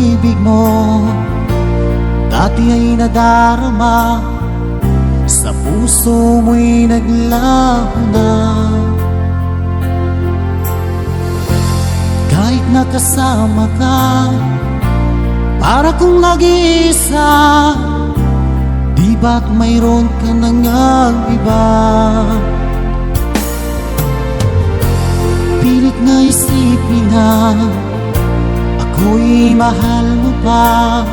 pag-ibig mo dati ay nadarama, sa puso mo'y naglaho na. Kahit nakasama ka, para kong nag-iisa, di ba't mayroon ka nang iba? Pilit na isipin na ako'y mahal mo pa,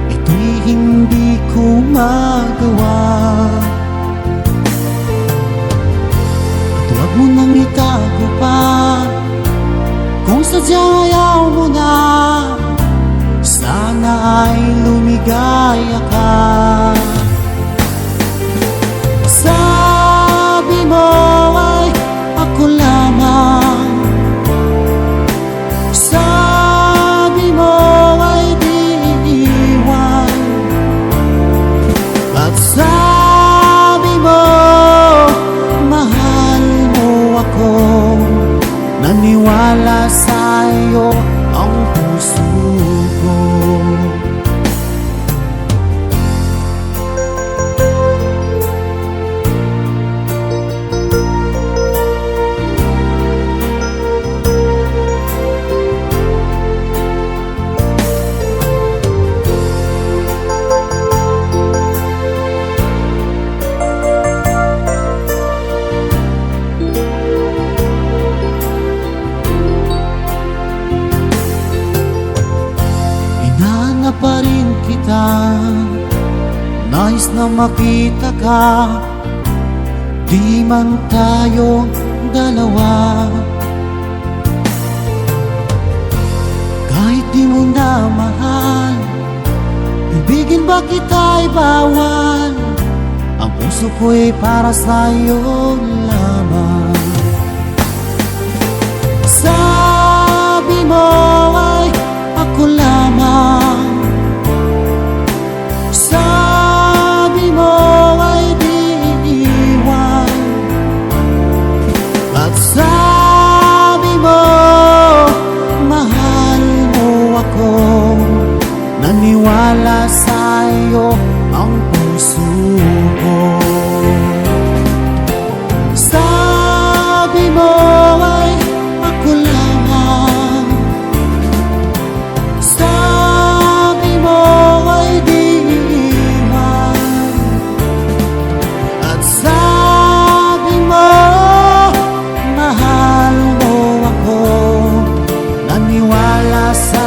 ito'y hindi ko magawa. At huwag mo nang itago pa, kung sadyang ayaw mo na, sana ay lumigaya ka. Sabi mo ay ako lamang, sabi mo ay di iiwan, at sabi mo mahal mo ako. Naniwala sa'yo ang puso ko. Pa rin kita, nais na makita ka, di man tayo dalawa. Kahit di mo na mahal, ibigin ba kita'y bawal? Ang puso ko'y para sa'yo lamang. Sabi mo ay ako lamang, sabi mo ay di iiwan, at sabi mo mahal mo ako. Naniwala sa'yo ang puso ko. Sabi mo ay ako lamang, sabi mo ay di iiwan, at sabi mo mahal mo ako. Naniwala sa